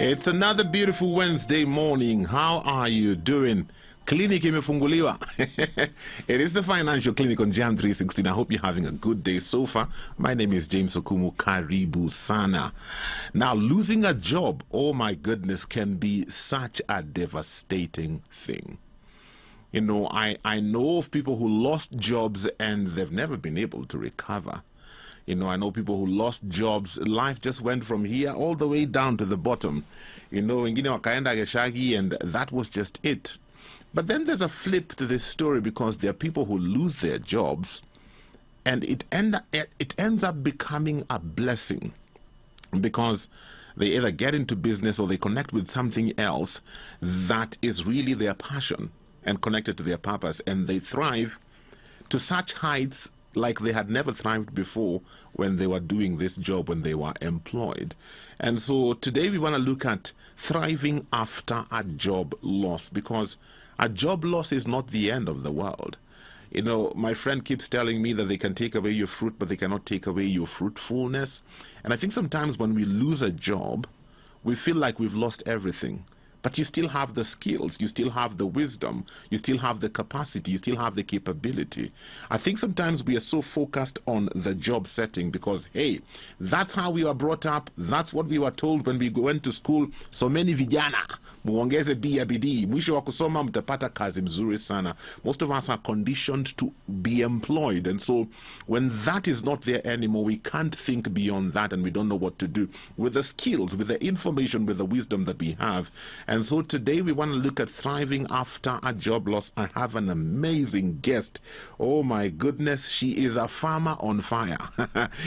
It's another beautiful Wednesday morning. How are you doing? Clinic imefunguliwa. It is the Financial Clinic on Jam 316. I hope you're having a good day so far. My name is James Okumu. Karibu sana. Now, losing a job, oh my goodness, can be such a devastating thing. You know, I know of people who lost jobs and they've never been able to recover. You know, I know people who lost jobs. Life just went from here all the way down to the bottom. You know, wengine wakaenda Geshagi, and that was just it. But then there's a flip to this story, because there are people who lose their jobs and it ends up becoming a blessing, because they either get into business or they connect with something else that is really their passion and connected to their purpose, and they thrive to such heights like they had never thrived before when they were doing this job, when they were employed. And so today we want to look at thriving after a job loss, because a job loss is not the end of the world. You know, my friend keeps telling me that they can take away your fruit, but they cannot take away your fruitfulness. And I think sometimes when we lose a job, we feel like we've lost everything. But you still have the skills, you still have the wisdom, you still have the capacity, you still have the capability. I think sometimes we are so focused on the job setting because, hey, that's how we were brought up, that's what we were told when we went to school. So many vijana, muongeze bidii, mwisho wa kusoma mtapata kazi mzuri sana. Most of us are conditioned to be employed, and so when that is not there anymore, we can't think beyond that, and we don't know what to do with the skills, with the information, with the wisdom that we have. And so today we want to look at thriving after a job loss. I have an amazing guest. Oh my goodness, she is a farmer on fire.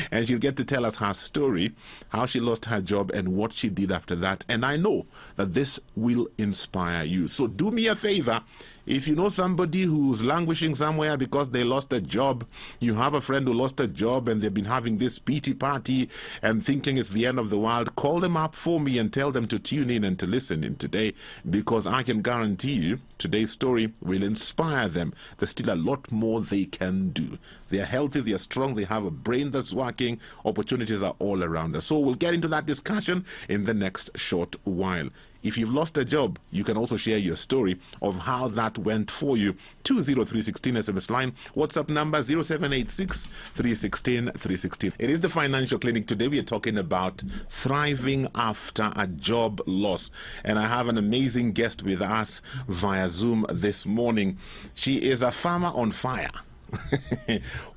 And she'll get to tell us her story, how she lost her job and what she did after that. And I know that this will inspire you. So do me a favor. If you know somebody who's languishing somewhere because they lost a job, you have a friend who lost a job and they've been having this pity party and thinking it's the end of the world, call them up for me and tell them to tune in and to listen in today, because I can guarantee you today's story will inspire them. There's still a lot more they can do. They are healthy, they are strong, they have a brain that's working, opportunities are all around us. So we'll get into that discussion in the next short while. If you've lost a job, you can also share your story of how that went for you. 20316 SMS line, WhatsApp number 0786 316 316. It is the Financial Clinic. Today we are talking about thriving after a job loss. And I have an amazing guest with us via Zoom this morning. She is a farmer on fire.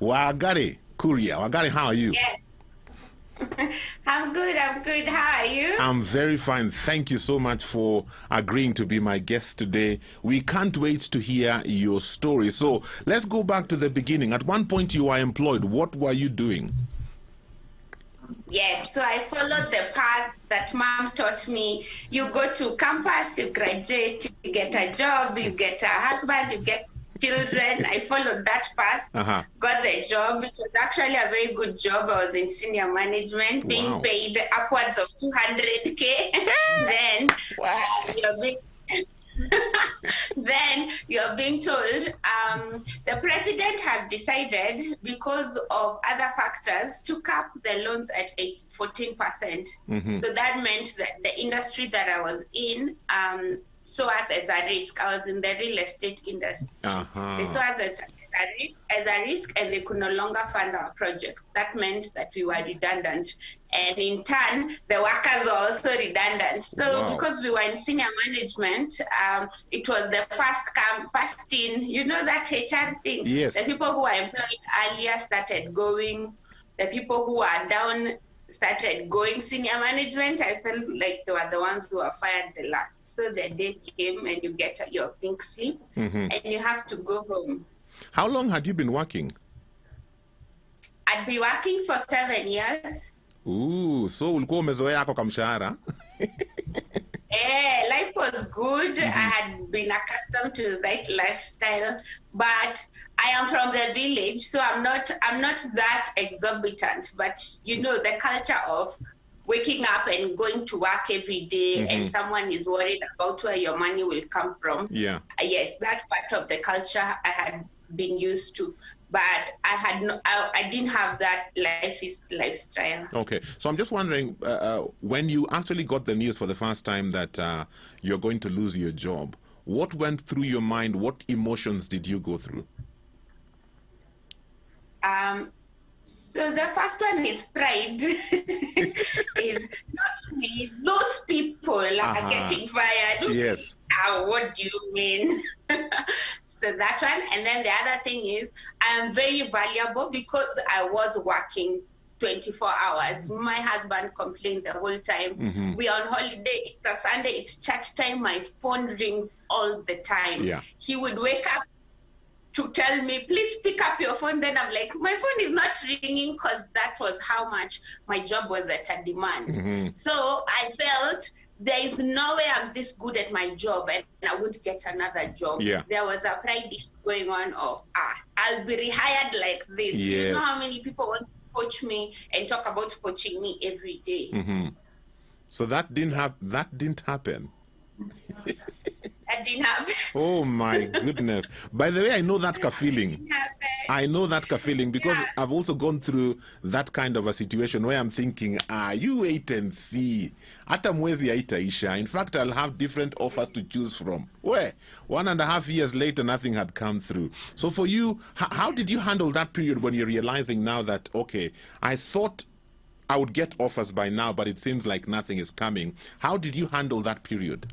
Wagari Kuria. Wagari, how are you? Yes. I'm good. How are you? I'm very fine. Thank you so much for agreeing to be my guest today. We can't wait to hear your story. So let's go back to the beginning. At one point you were employed. What were you doing? Yes, so I followed the path that mom taught me. You go to campus, you graduate, you get a job, you get a husband, you get children. I followed that path, got the job. It was actually a very good job. I was in senior management, being paid upwards of 200K. Then you're being told the president has decided, because of other factors, to cap the loans at 14%. So that meant that the industry that I was in saw us as a risk. I was in the real estate industry. They saw us as a risk, and they could no longer fund our projects. That meant that we were redundant, and in turn the workers were also redundant. So because we were in senior management, it was the first in, you know, that HR thing. Yes. The people who were employed earlier started going, the people who are down started going. Senior management, I felt like they were the ones who were fired the last. So the day came and you get your pink slip and you have to go home. How long had you been working? I'd been working for 7 years. Ooh, so ulikuwa umezoea yako kamshahara? Life was good. I had been accustomed to that lifestyle, but I am from the village, so I'm not that exorbitant. But you know, the culture of waking up and going to work every day, and someone is worried about where your money will come from. Yeah. Yes, that part of the culture I had been used to. but I didn't have that lifestyle. Okay, so I'm just wondering, when you actually got the news for the first time that you're going to lose your job, what went through your mind? What emotions did you go through? So the first one is pride. Is not me. Those people are getting fired. Yes. What do you mean? So that one. And then the other thing is I'm very valuable because I was working 24 hours. My husband complained the whole time. We are on holiday. It's a Sunday. It's church time. My phone rings all the time. Yeah. He would wake up to tell me, please pick up your phone. Then I'm like, my phone is not ringing, because that was how much my job was at a demand. So I felt there is no way I'm this good at my job and I would get another job. Yeah. There was a pride issue going on of, I'll be rehired like this. Yes. You know how many people want to coach me and talk about coaching me every day? So that didn't happen. That didn't happen. Oh my goodness. By the way, I know that feeling. I know that feeling because I've also gone through that kind of a situation where I'm thinking, you wait and see. Hata mwezi haitaisha. In fact, I'll have different offers to choose from. Where 1.5 years later, nothing had come through. So for you, how did you handle that period when you're realizing now that, okay, I thought I would get offers by now, but it seems like nothing is coming. How did you handle that period?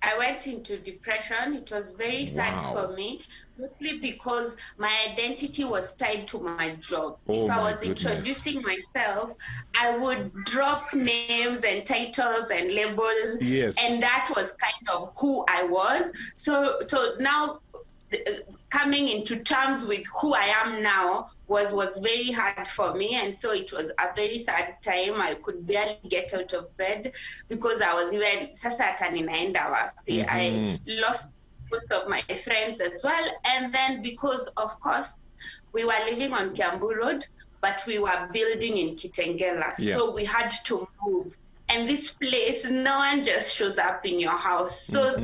I went into depression. It was very sad for me, mostly because my identity was tied to my job. If I was introducing myself, I would drop names and titles and labels, and that was kind of who I was. So now coming into terms with who I am now was very hard for me, and so it was a very sad time. I could barely get out of bed because I was even sasa hata ninaenda wapi. I lost both of my friends as well, and then because of course we were living on Kiambu Road, but we were building in Kitengela, so we had to move. And this place, no one just shows up in your house. So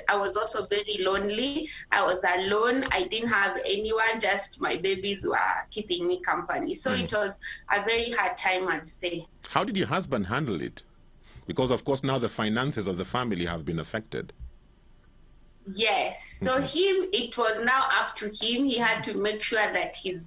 I was also very lonely. I was alone. I didn't have anyone, just my babies were keeping me company. So it was a very hard time, I'd say. How did your husband handle it? Because, of course, now the finances of the family have been affected. Yes. So it was now up to him. He had to make sure that he's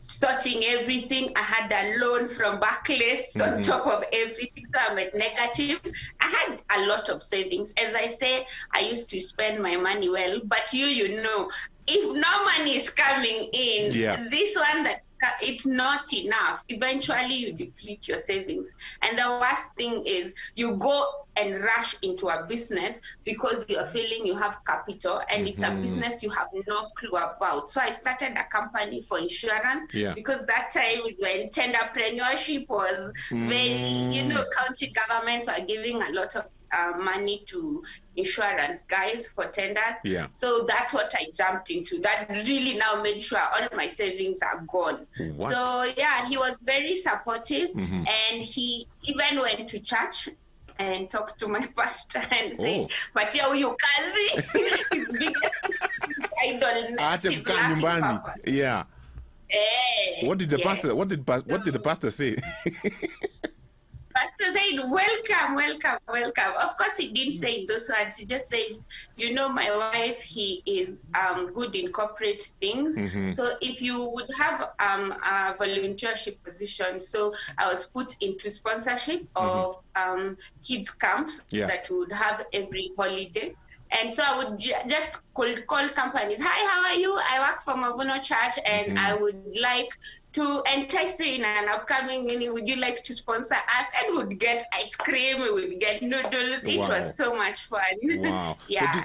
sorting everything. I had a loan from Barclays on top of everything, so I'm at negative. I had a lot of savings. As I say, I used to spend my money well, but you know, if no money is coming in, this one that it's not enough. Eventually you deplete your savings. And the worst thing is you go and rush into a business because you're feeling you have capital and it's a business you have no clue about. So I started a company for insurance because that time is when entrepreneurship was very, county governments were giving a lot of money to insurance guys for tenders. So that's what I jumped into. That really now made sure all my savings are gone. So he was very supportive, and he even went to church and talked to my pastor and said, "But you kazi his biggest idol." What did the pastor? What did the pastor say? Pastor said, welcome. Of course, he didn't say those words. He just said, my wife, he is good in corporate things. So if you would have a volunteership position, so I was put into sponsorship of kids camps that we would have every holiday. And so I would just call companies. Hi, how are you? I work for Mavuno Church, and I would like to entice you in an upcoming meeting. Would you like to sponsor us? And we'd get ice cream, we would get noodles. It was so much fun. Wow.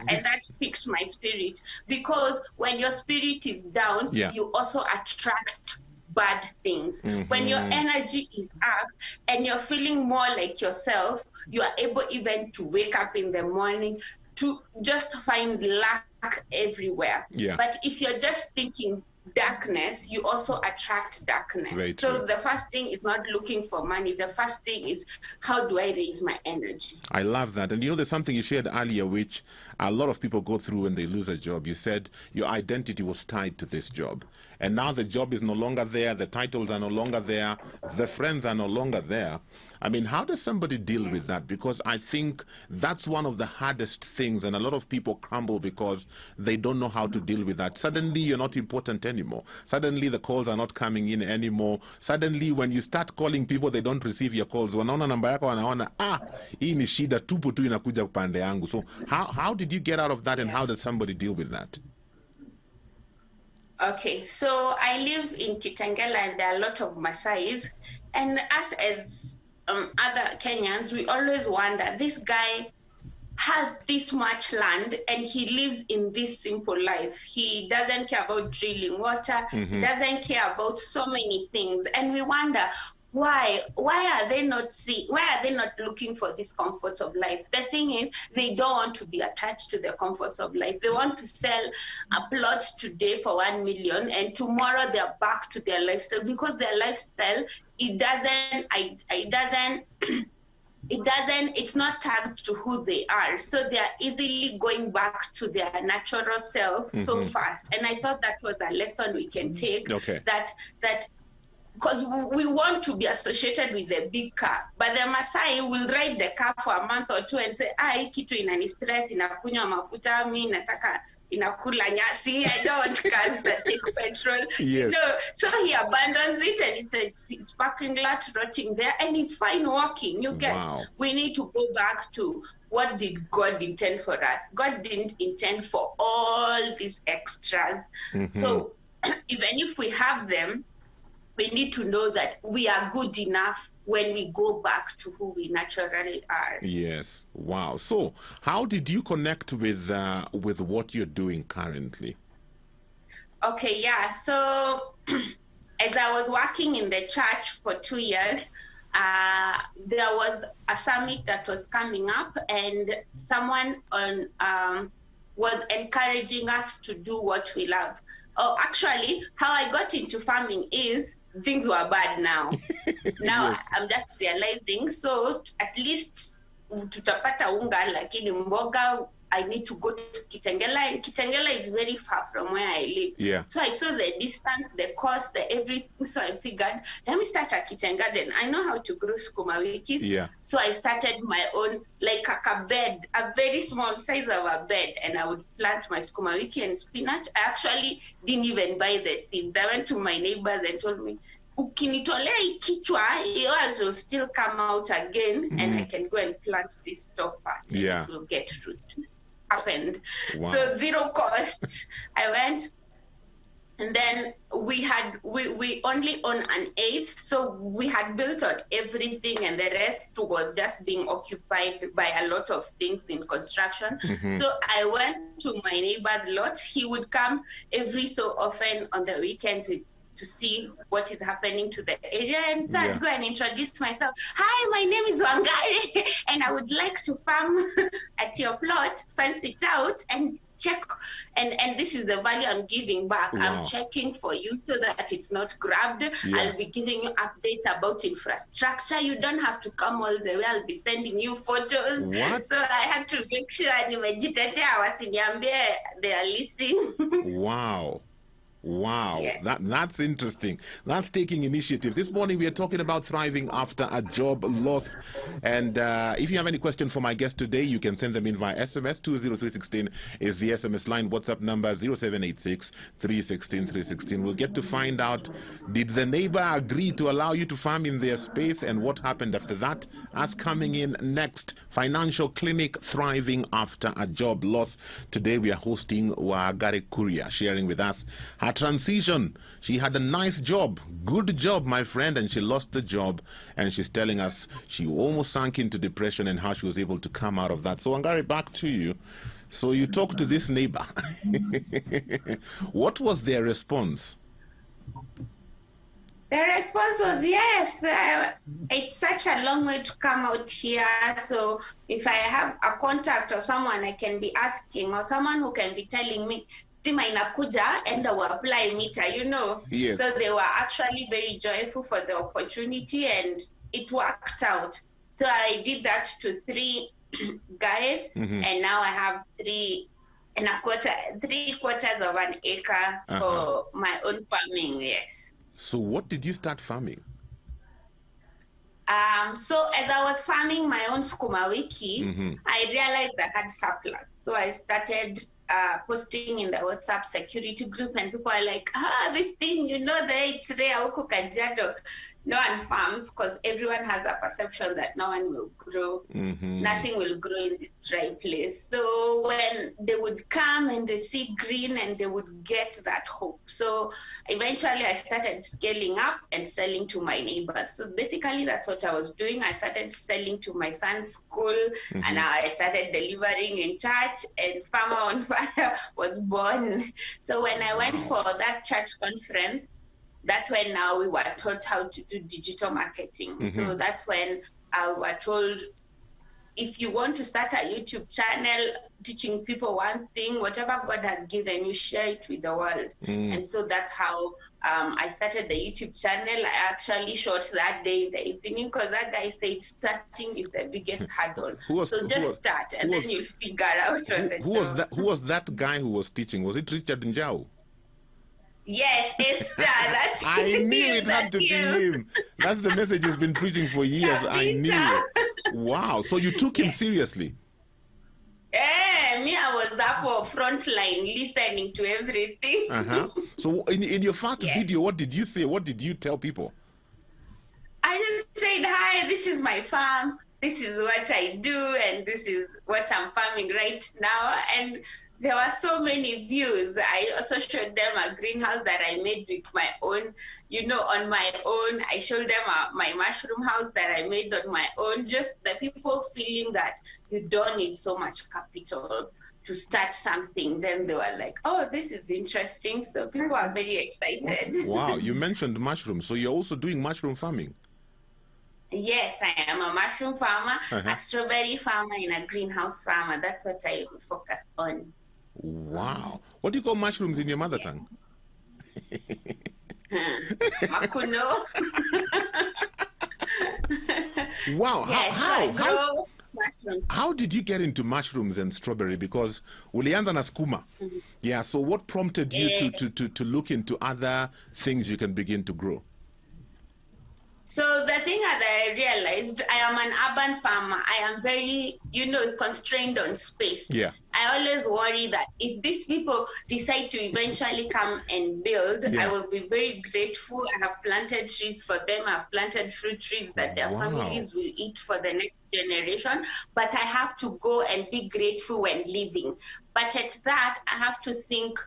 And that piqued my spirit. Because when your spirit is down, you also attract bad things. When your energy is up and you're feeling more like yourself, you are able even to wake up in the morning to just find luck everywhere. But if you're just thinking darkness, you also attract darkness. Very So true. the first thing is not looking for money. The first thing is, how do I raise my energy? I love that. And there's something you shared earlier, which a lot of people go through when they lose a job. You said your identity was tied to this job. And now the job is no longer there. The titles are no longer there. The friends are no longer there. I mean, how does somebody deal with that? Because I think that's one of the hardest things, and a lot of people crumble because they don't know how to deal with that. Suddenly, you're not important anymore. Suddenly, the calls are not coming in anymore. Suddenly, when you start calling people, they don't receive your calls. Wanaona namba yako, wanaona, hii ni shida tupu tu inakuja upande yangu. So how did you get out of that, and how did somebody deal with that? Okay, so I live in Kitengela, and there are a lot of Maasais, and us as other Kenyans, we always wonder, this guy has this much land and he lives in this simple life. He doesn't care about drilling water. He doesn't care about so many things. And we wonder, why are they not looking for these comforts of life? The thing is, they don't want to be attached to the comforts of life. They want to sell a plot today for 1 million, and tomorrow they're back to their lifestyle, because their lifestyle, it's not tagged to who they are. So they are easily going back to their natural self so fast. And I thought that was a lesson we can take, that because we want to be associated with the big car, but the Maasai will ride the car for a month or two and say, hii kitu inani stress, inakunywa mafuta, mi nataka inakula nyasi, I don't want cars that take petrol. Yes. So he abandons it, and it's a parking lot rotting there, and he's fine walking. You get, we need to go back to, what did God intend for us? God didn't intend for all these extras. So even if we have them, we need to know that we are good enough when we go back to who we naturally are. Yes. Wow. So how did you connect with what you're doing currently? Okay, yeah. So as I was working in the church for 2 years, there was a summit that was coming up, and someone was encouraging us to do what we love. Oh, actually, how I got into farming is, things were bad now. Now yes. I'm just realizing, so at least tutapata unga, lakini mboga, I need to go to Kitengela, and Kitengela is very far from where I live. Yeah. So I saw the distance, the cost, the everything. So I figured, let me start a kitchen garden. I know how to grow sukuma wiki. Yeah. So I started my own, like a bed, a very small size of a bed, and I would plant my sukuma wiki and spinach. I actually didn't even buy the seeds. I went to my neighbors and told me, ukinitolea ikichwa, yours will still come out again, and I can go and plant this top part. Yeah. It will get roots. Happened. Wow. So zero cost. I went, and then we only own an eighth, so we had built on everything, and the rest was just being occupied by a lot of things in construction. So I went to my neighbor's lot. He would come every so often on the weekends to see what is happening to the area, and so I'd go and introduce myself. Hi, my name is Wangari, and I would like to farm at your plot, fence it out, and check, and this is the value I'm giving back. Wow. I'm checking for you so that it's not grabbed. Yeah. I'll be giving you updates about infrastructure. You don't have to come all the way. I'll be sending you photos. What? So I had to make sure nimejitetea wasiniambie they are listening. Wow. Wow, yeah. That's interesting. That's taking initiative. This morning we are talking about thriving after a job loss. And if you have any questions for my guest today, you can send them in via SMS. 20316 is the SMS line. WhatsApp number 0786 316 316. We'll get to find out, did the neighbor agree to allow you to farm in their space, and what happened after that? As coming in next, Financial Clinic, thriving after a job loss. Today we are hosting Wangari Kuria, sharing with us her transition. She had a nice job, good job, my friend, and she lost the job, and she's telling us she almost sank into depression and how she was able to come out of that. So Wangari, back to you. So you talked to this neighbor. What was their response? The response was yes. It's such a long way to come out here. So if I have a contact of someone I can be asking, or someone who can be telling me, stima inakuja and apply meter, Yes. So they were actually very joyful for the opportunity, and it worked out. So I did that to 3 guys, and now I have 3/4 of an acre for my own farming. Yes. So what did you start farming? So as I was farming my own sukuma wiki, I realized I had surplus. So I started posting in the WhatsApp security group, and people are like, this thing, it's rare huku Kajiado. No one farms because everyone has a perception that no one will grow. Nothing will grow in this dry place. So when they would come and they see green, and they would get that hope. So eventually I started scaling up and selling to my neighbors. So basically that's what I was doing. I started selling to my son's school, and I started delivering in church, and Farmer on Fire was born. So when I went for that church conference, that's when now we were taught how to do digital marketing. So that's when we were told, if you want to start a YouTube channel teaching people one thing, whatever God has given you, share it with the world. And so that's how I started the YouTube channel. I actually shot that day in the evening because that guy said starting is the biggest hurdle. Start, and then you'll figure out. Who was that guy who was teaching? Was it Richard Njau? Yes, Esther. That's I knew it had to be him. That's the message he's been preaching for years. I knew it. Wow. So you took him seriously? Me, I was up on front line listening to everything. So in your first video, what did you say? What did you tell people? I just said, hi, this is my farm. This is what I do, and this is what I'm farming right now. And there were so many views. I also showed them a greenhouse that I made with my own, on my own. I showed them my mushroom house that I made on my own. Just the people feeling that you don't need so much capital to start something. Then they were like, oh, this is interesting. So people are very excited. Wow, you mentioned mushrooms. So you're also doing mushroom farming? Yes, I am a mushroom farmer, a strawberry farmer, and a greenhouse farmer. That's what I focus on. Wow. What do you call mushrooms in your mother tongue? Makuno. Wow. Yes, how did you get into mushrooms and strawberry? Because ulianza na skuma. Yeah, so what prompted you to look into other things you can begin to grow? So the thing that I realized, I am an urban farmer. I am very, constrained on space. Yeah. I always worry that if these people decide to eventually come and build, I will be very grateful. I have planted trees for them. I've planted fruit trees that their families will eat for the next generation. But I have to go and be grateful when leaving. But at that, I have to think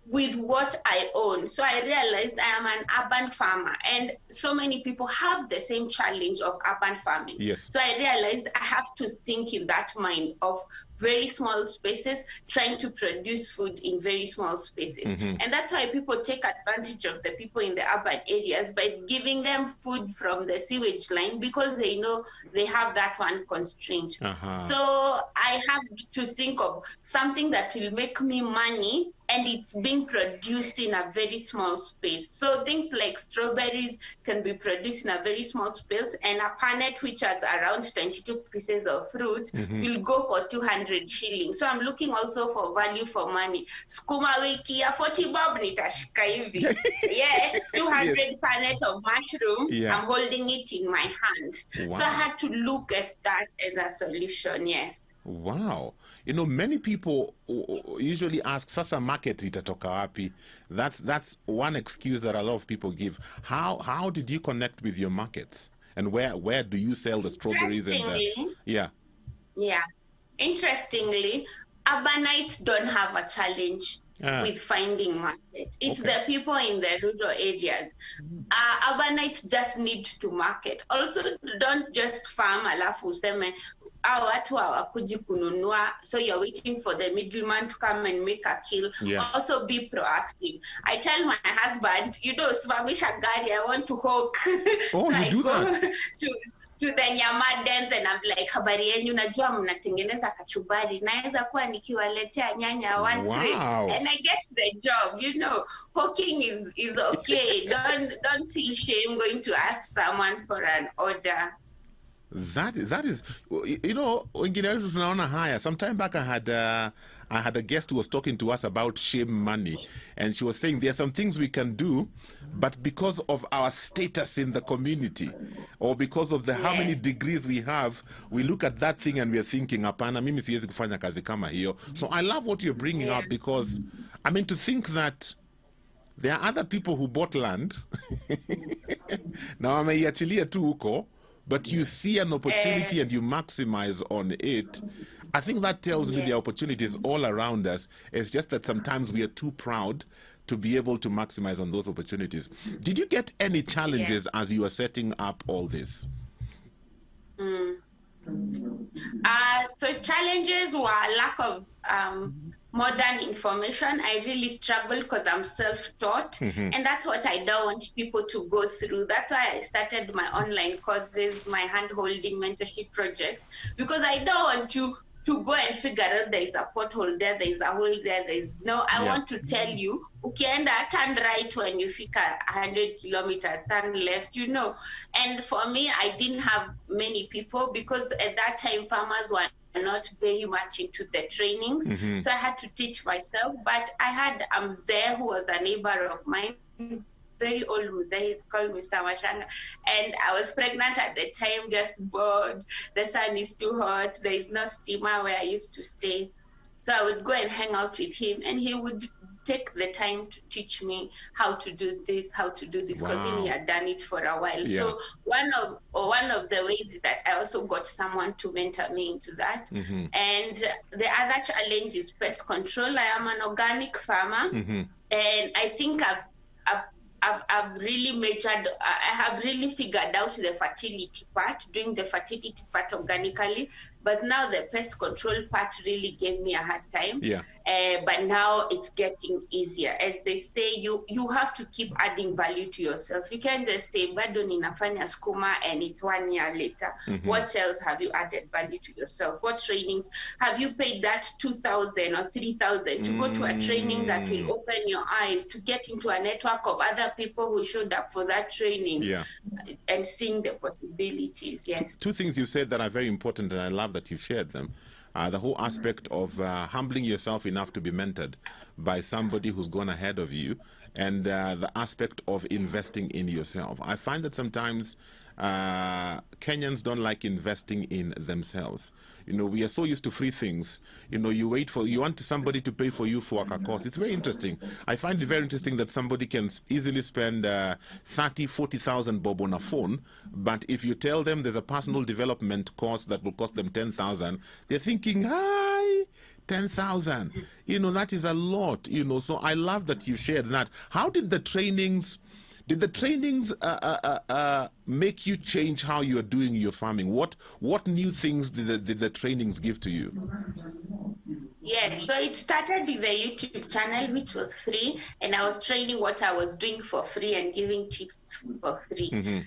with what I own. So I realized I am an urban farmer, and so many people have the same challenge of urban farming. Yes. So I realized I have to think in that mind of very small spaces, trying to produce food in very small spaces. And that's why people take advantage of the people in the urban areas by giving them food from the sewage line, because they know they have that one constraint. So I have to think of something that will make me money, and it's being produced in a very small space. So things like strawberries can be produced in a very small space, and a punnet, which has around 22 pieces of fruit, will go for 200 shillings. So I'm looking also for value for money. Sukuma wiki ya 40 bob nitashika hivi. Yes, 200 punnet of mushroom. I'm holding it in my hand. So I had to look at that as a solution. Yes. Wow. Many people usually ask, sasa market itatoka wapi? That's one excuse that a lot of people give. How did you connect with your markets? And where do you sell the strawberries and the... Yeah. Interestingly, urbanites don't have a challenge with finding market. It's the people in the rural areas. Urbanites just need to market. Also, don't just farm alafu useme watu hawakuji kununua, so you're waiting for the middleman to come and make a kill. Also be proactive. I tell my husband, simamisha gari, I want to hawk. Oh, so you do that? To to the Nyamadens and I'm like, habari yenyu, najua mnatengeneza kachumbari, naweza kuwa nikiwaletea nyanya one tray, and I get the job. You know, cooking is okay. Don't feel shame going to ask someone for an order. That is, you know, some time back I had a guest who was talking to us about shame money, and she was saying there are some things we can do, but because of our status in the community, or because of how many degrees we have, we look at that thing and we are thinking, apana, mimi siwezi kufanya kazi kama hiyo. So I love what you're bringing out, because, I mean, to think that there are other people who bought land, now wameiachilia tu huko, but you see an opportunity and you maximize on it. I think that tells me the opportunities all around us. It's just that sometimes we are too proud to be able to maximize on those opportunities. Did you get any challenges as you were setting up all this? So challenges were lack of modern information. I really struggled because I'm self-taught, and that's what I don't want people to go through. That's why I started my online courses, my hand-holding mentorship projects, because I don't want you to go and figure out there is a pothole there, there is a hole there, there is no. I want to tell you, ukienda, turn right when you fika 100 kilometers, turn left, you know. And for me, I didn't have many people, because at that time farmers were not very much into the trainings. So I had to teach myself. But I had Mzee, who was a neighbor of mine, very old Mzee, he's called Mr. Mashanga. And I was pregnant at the time, just bored. The sun is too hot. There is no steamer where I used to stay. So I would go and hang out with him, and he would take the time to teach me how to do this, because he had done it for a while. So one of the ways is that I also got someone to mentor me into that. And the other challenge is pest control. I am an organic farmer, and I think I've really majored. I have really figured out the fertility part, doing the fertility part organically. But now the pest control part really gave me a hard time. But now it's getting easier. As they say, you have to keep adding value to yourself. You can't just say, bado ninafanya skuma, and it's 1 year later. What else have you added value to yourself? What trainings? Have you paid that 2,000 or 3,000 to go to a training that will open your eyes, to get into a network of other people who showed up for that training, and seeing the possibilities? Two things you said that are very important, and I love that you've shared them. The whole aspect of humbling yourself enough to be mentored by somebody who's gone ahead of you, and the aspect of investing in yourself. I find that sometimes Kenyans don't like investing in themselves. You know, we are so used to free things. You know, you want somebody to pay for you for a cost. It's very interesting. I find it very interesting that somebody can easily spend 30, 40,000 bob on a phone, but if you tell them there's a personal development course that will cost them 10,000, they're thinking, hi, 10,000. You know, that is a lot, you know. So I love that you shared that. How did the trainings make you change how you're doing your farming? What new things did the trainings give to you? Yes, so it started with the YouTube channel, which was free, and I was training what I was doing for free and giving tips for free.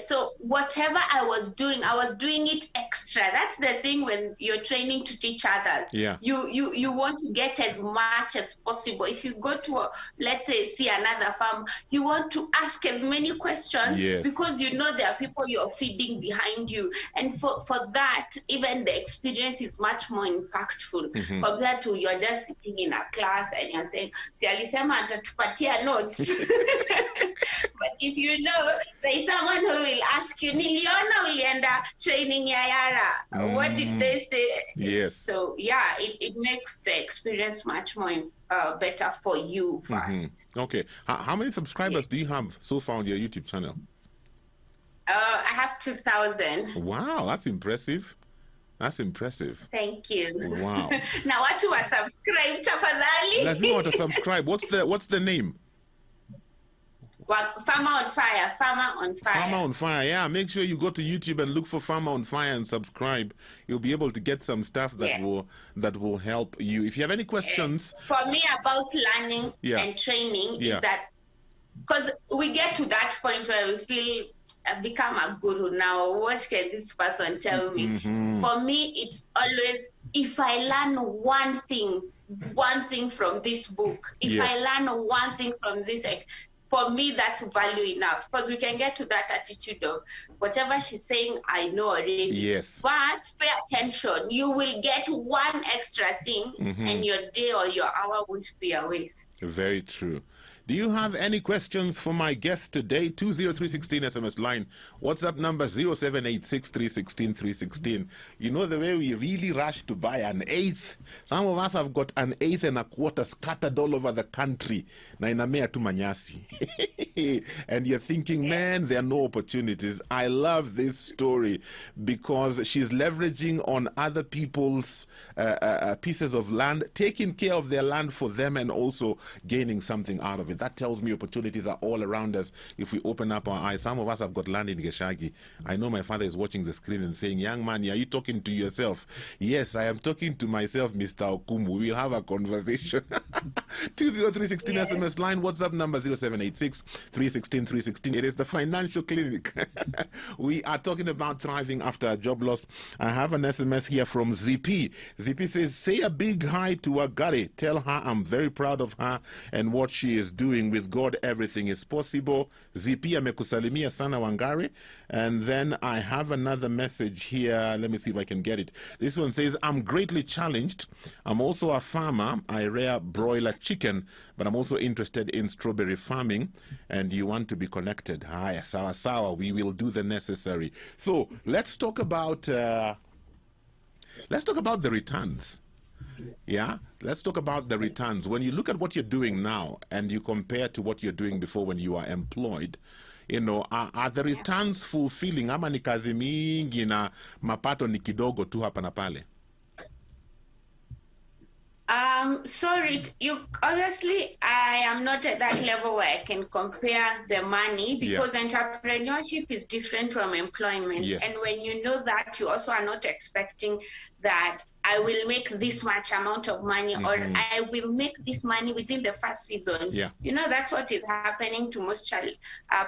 So whatever I was doing it extra. That's the thing when you're training to teach others. You want to get as much as possible. If you go to, let's say, see another farm, you want to ask as many questions, because you know there are people you're feeding behind you. And for that, even the experience is much more impactful. Compared to you're just sitting in a class and you're saying, si alisema atatupatia notes. But if you know, there is someone who will ask you, niliona ulienda training ya Yara. What did they say? So it makes the experience much more better for you first. Okay. How many subscribers do you have so far on your YouTube channel? I have 2,000. Wow, that's impressive. That's impressive. Thank you. Wow. Now watu wa subscribe tafadhali. Lazima wata subscribe. What's the name? Farmer on Fire. Farmer on Fire. Farmer on Fire. Yeah, make sure you go to YouTube and look for Farmer on Fire and subscribe. You'll be able to get some stuff that will help you. If you have any questions, for me about learning and training is that because we get to that point where we feel become a guru now. What can this person tell me? For me, it's always, if I learn one thing from this book, if I learn one thing from this, for me, that's value enough, because we can get to that attitude of whatever she's saying, I know already. Yes. But pay attention. You will get one extra thing, and your day or your hour won't be a waste. Very true. Do you have any questions for my guest today? 20316 SMS line. WhatsApp number 0786316316. You know the way we really rush to buy an eighth? Some of us have got an eighth and a quarter scattered all over the country. Na inamea tu manyasi. And you're thinking, man, there are no opportunities. I love this story because she's leveraging on other people's pieces of land, taking care of their land for them, and also gaining something out of it. That tells me opportunities are all around us if we open up our eyes. Some of us have got land in Geshagi. I know my father is watching the screen and saying, young man, are you talking to yourself? Yes, I am talking to myself, Mr. Okumu. We'll have a conversation. 20316 SMS line, WhatsApp number 0786316316. It is the Financial Clinic. We are talking about thriving after a job loss. I have an SMS here from ZP. ZP says, say a big hi to Wangari. Tell her I'm very proud of her and what she is doing. With God, everything is possible. ZP amekusalimia sana Wangari. And then I have another message here. Let me see if I can get it. This one says, I'm greatly challenged. I'm also a farmer. I rear broiler chicken, but I'm also interested in strawberry farming, and you want to be connected. Haya, sawa sawa. We will do the necessary. So let's talk about the returns. Yeah, let's talk about the returns. When you look at what you're doing now and you compare to what you're doing before when you are employed, you know, are the returns fulfilling? Ama ni kazi mingi na mapato ni kidogo tu hapa na pale? Sorry, honestly, I am not at that level where I can compare the money, because entrepreneurship is different from employment. Yes. And when you know that, you also are not expecting that I will make this much amount of money, or I will make this money within the first season. Yeah. You know, that's what is happening to most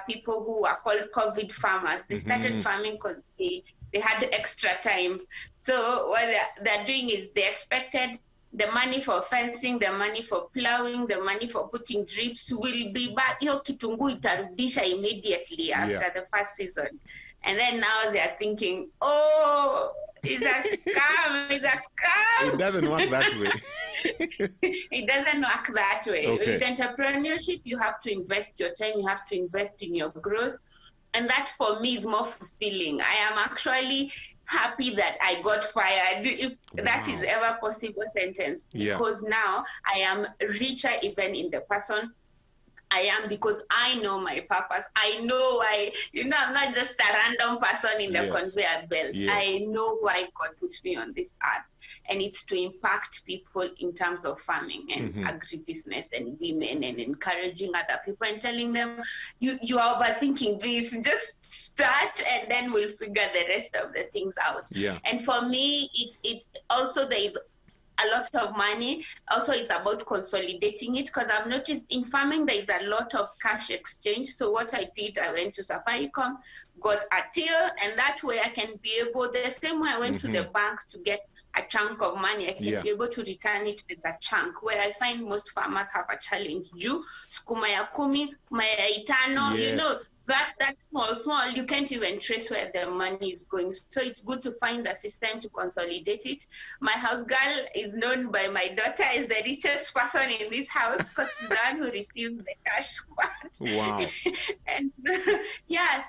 people who are called COVID farmers. They started farming because they had extra time. So what they're doing is they expected the money for fencing, the money for plowing, the money for putting drips will be back. Hiyo kitungu itarudisha immediately after the first season. And then now they are thinking, oh, it's a scam, it's a scam. It doesn't work that way. It doesn't work that way. Okay. With entrepreneurship, you have to invest your time, you have to invest in your growth. And that for me is more fulfilling. I am actually happy that I got fired, if that is ever possible sentence, because now I am richer even in the person I am, because I know my purpose. I know I'm not just a random person in the conveyor belt. I know why God put me on this earth. And it's to impact people in terms of farming and agribusiness and women, and encouraging other people and telling them, you are overthinking this, just start and then we'll figure the rest of the things out. Yeah. And for me, it's also, there is a lot of money. Also, it's about consolidating it, because I've noticed in farming there is a lot of cash exchange. So what I did, I went to Safaricom, got a till, and that way I can be able, the same way I went to the bank to get a chunk of money, I can be able to return it with a chunk, where I find most farmers have a challenge. Sukuma ya 10, sukuma ya 5, you know, that small, you can't even trace where the money is going. So it's good to find a system to consolidate it. My house girl is known by my daughter as the richest person in this house, because she's the one who receives the cash part. Wow. And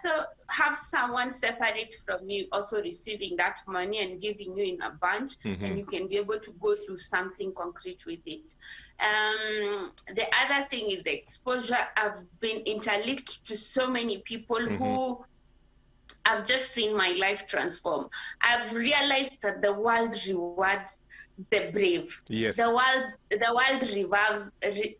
so have someone separate from you also receiving that money and giving you in a bunch, and you can be able to go do something concrete with it. The other thing is exposure. I've been interlinked to so many people who I've just seen my life transform. I've realized that the world rewards the brave. Yes. The world rewards the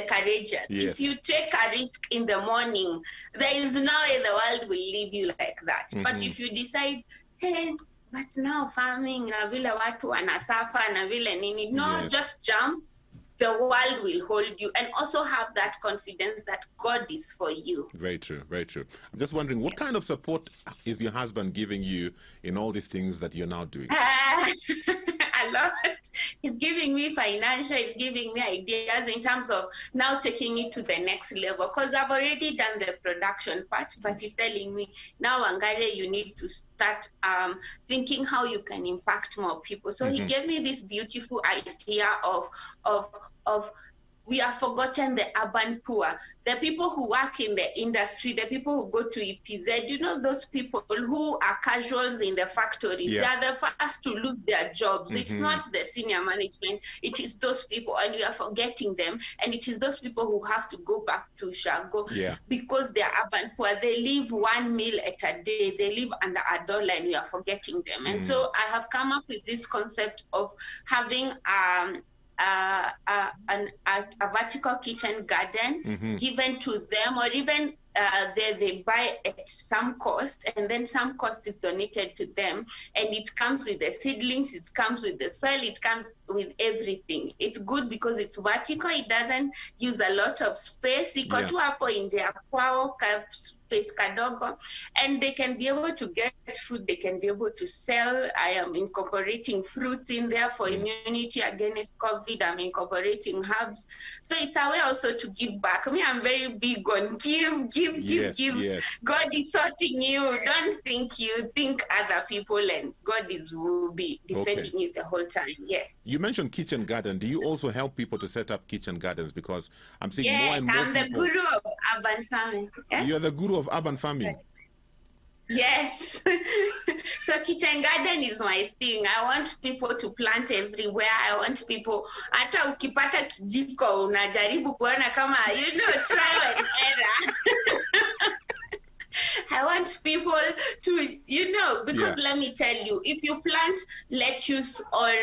courageous. Yes. If you take a risk in the morning, there is no way the world will leave you like that. But if you decide, hey, but now farming, na vile watu wanasafa, na vile nini, just jump. the world will hold you, and also have that confidence that God is for you. Very true, very true. I'm just wondering, what kind of support is your husband giving you in all these things that you're now doing? A lot. He's giving me financial, he's giving me ideas in terms of now taking it to the next level, because I've already done the production part, but he's telling me, now Wangari, you need to start thinking how you can impact more people. So he gave me this beautiful idea of we have forgotten the urban poor, the people who work in the industry, the people who go to EPZ, you know, those people who are casuals in the factories. Yeah. They are the first to lose their jobs. It's not the senior management, it is those people, and we are forgetting them. And it is those people who have to go back to Shago because they are urban poor. They live 1 meal at a day, they live under $1, and we are forgetting them. And so I have come up with this concept of having a vertical kitchen garden given to them, or even they buy at some cost, and then some cost is donated to them, and it comes with the seedlings, it comes with the soil, it comes with everything. It's good because it's vertical, it doesn't use a lot of space. Iko tu hapo nje ya kwao, space kadogo, and they can be able to get food, they can be able to sell. I am incorporating fruits in there for immunity against COVID. I'm incorporating herbs. So it's a way also to give back. I'm very big on give. Yes. God is sorting you. Don't think you think other people, and God will be defending you the whole time. Yes. You mentioned kitchen garden. Do you also help people to set up kitchen gardens? Because I'm seeing more and more I'm the people. guru of urban farming. Yes? You're the guru of urban farming. Yes. So kitchen garden is my thing. I want people to plant everywhere. I want people, hata ukipata kijiko unajaribu kuona kama, trial and error. I want people to, because let me tell you, if you plant lettuce or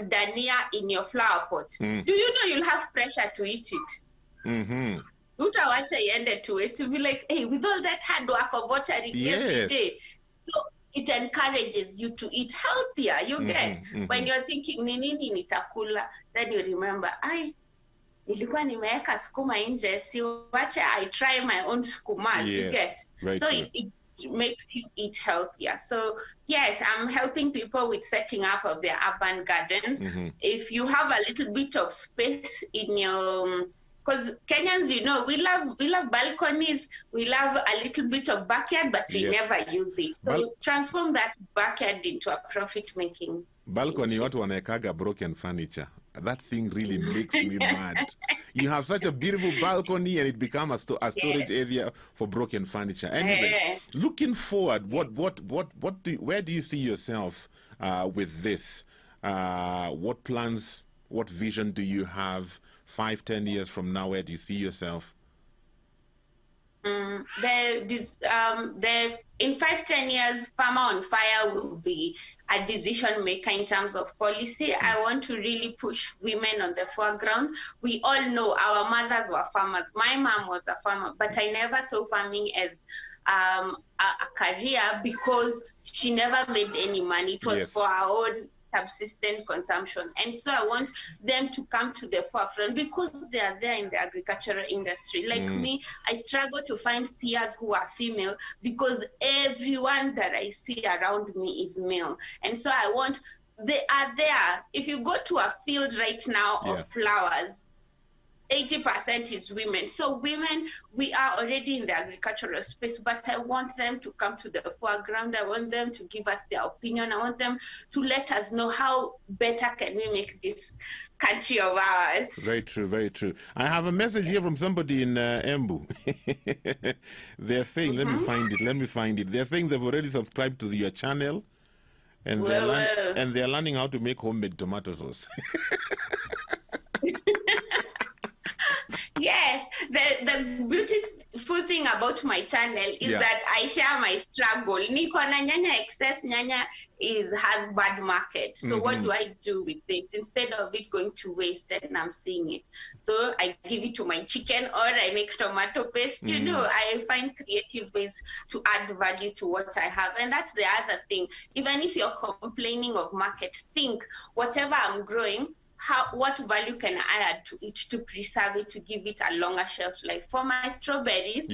dania in your flower pot, do you know you'll have pressure to eat it? Utawacha iende to waste. You'll be like, hey, with all that hard work of watering every day. So it encourages you to eat healthier. You get when you're thinking nini nitakula, then you remember, nilikuwa nimeweka sukuma nje, si wacha I try my own sukuma. You get so it makes you eat healthier. So yes, I'm helping people with setting up of their urban gardens. If you have a little bit of space in your, because Kenyans, we love balconies, we love a little bit of backyard, but we never use it. So transform that backyard into a profit-making balcony. Watu wanaekaga broken furniture. That thing really makes me mad. You have such a beautiful balcony, and it becomes a storage area for broken furniture. Anyway, looking forward, where do you see yourself with this? What plans, what vision do you have 5-10 years from now? Where do you see yourself? In 5-10 years, Farmer on Fire will be a decision maker in terms of policy. I want to really push women on the foreground. We all know our mothers were farmers. My mom was a farmer, but I never saw farming as a career because she never made any money. It was for her own subsistent consumption. And so I want them to come to the forefront because they are there in the agricultural industry. Like me, I struggle to find peers who are female because everyone that I see around me is male. And so I want, they are there. If you go to a field right now of flowers, 80% is women. So women, we are already in the agricultural space, but I want them to come to the foreground. I want them to give us their opinion. I want them to let us know how better can we make this country of ours. Very true, very true. I have a message here from somebody in Embu. They're saying, let me find it. They're saying they've already subscribed to your channel, and they're learning how to make homemade tomato sauce. Yes, the beautiful thing about my channel is that I share my struggle. Niko na nyanya excess, nyanya has bad market. So what do I do with it? Instead of it going to waste, and I'm seeing it. So I give it to my chicken, or I make tomato paste. I find creative ways to add value to what I have. And that's the other thing. Even if you're complaining of market, think whatever I'm growing, what value can I add to it to preserve it, to give it a longer shelf life. For my strawberries,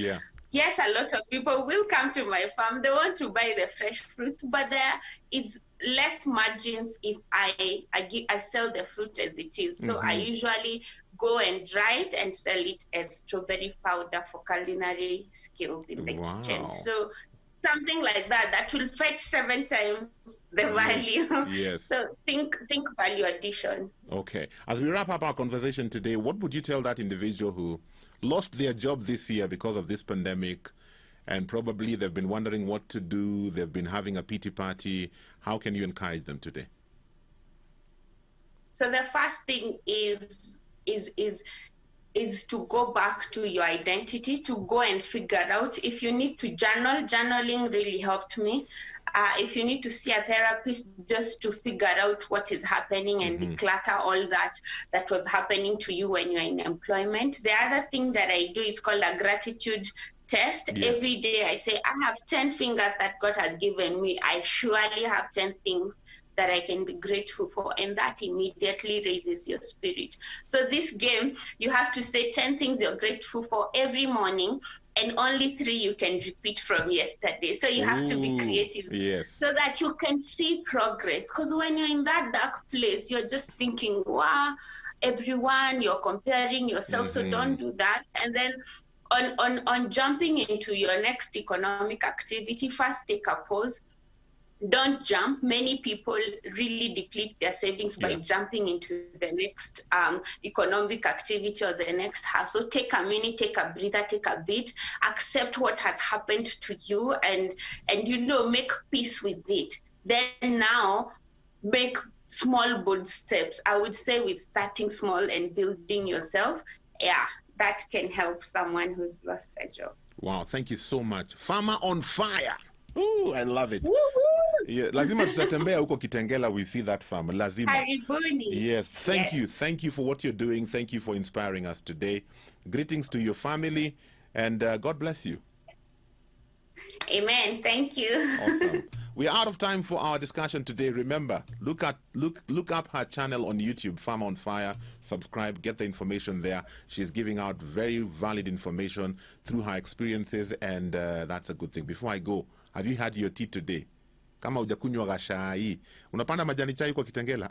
yes, a lot of people will come to my farm. They want to buy the fresh fruits, but there is less margins if I sell the fruit as it is. So I usually go and dry it and sell it as strawberry powder for culinary skills in the kitchen. So something like that will fetch 7 times the value. Yes. So think value addition. Okay. As we wrap up our conversation today, what would you tell that individual who lost their job this year because of this pandemic, and probably they've been wondering what to do, they've been having a pity party? How can you encourage them today? So the first thing is to go back to your identity, to go and figure out. If you need to journaling really helped me. If you need to see a therapist, just to figure out what is happening and declutter all that was happening to you when you're in employment. The other thing that I do is called a gratitude test. Yes. Every day I say, I have 10 fingers that God has given me. I surely have 10 things that I can be grateful for, and that immediately raises your spirit. So this game, you have to say 10 things you're grateful for every morning, and only 3 you can repeat from yesterday. So you have to be creative, so that you can see progress. Because when you're in that dark place, you're just thinking, wow, everyone, you're comparing yourself. So don't do that. And then on jumping into your next economic activity, first take a pause. Don't jump. Many people really deplete their savings by jumping into the next economic activity or the next house. So take a minute, take a breather, take a beat, accept what has happened to you, and make peace with it. Then now make small, bold steps. I would say with starting small and building yourself, that can help someone who's lost their job. Wow, thank you so much. Farmer on Fire. Ooh, I love it. Yeah, lazima tutatembea huko Kitengela, we see that farm. Lazima. Karibuni. Yes, thank you. Thank you for what you're doing. Thank you for inspiring us today. Greetings to your family, and God bless you. Amen. Thank you. Awesome. We're out of time for our discussion today. Remember, look up her channel on YouTube, Farm on Fire. Subscribe, get the information there. She's giving out very valid information through her experiences, and that's a good thing. Before I go, have you had your tea today? Kama hujakunywa gashai, unapanda majani chai kwa Kitengela?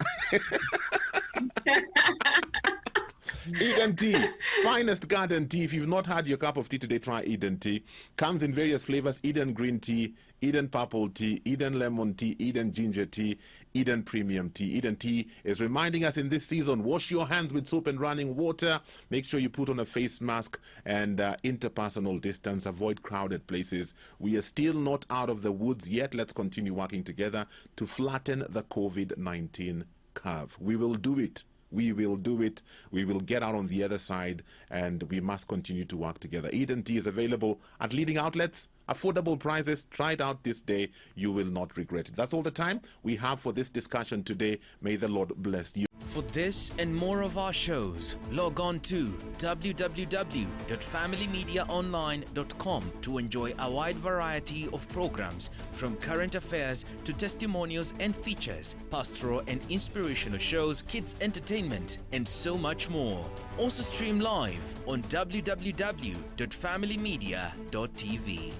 Eden Tea, finest garden tea. If you've not had your cup of tea today, try Eden Tea. Comes in various flavors: Eden Green Tea, Eden Purple Tea, Eden Lemon Tea, Eden Ginger Tea, Eden Premium Tea. Eden Tea is reminding us in this season, wash your hands with soap and running water. Make sure you put on a face mask and interpersonal distance. Avoid crowded places. We are still not out of the woods yet. Let's continue working together to flatten the COVID-19 curve. We will do it. We will do it. We will get out on the other side, and we must continue to work together. Eden Tea is available at leading outlets. Affordable prices. Try it out this day. You will not regret it. That's all the time we have for this discussion today. May the Lord bless you. For this and more of our shows, log on to www.familymediaonline.com to enjoy a wide variety of programs, from current affairs to testimonials and features, pastoral and inspirational shows, kids entertainment, and so much more. Also stream live on www.familymedia.tv.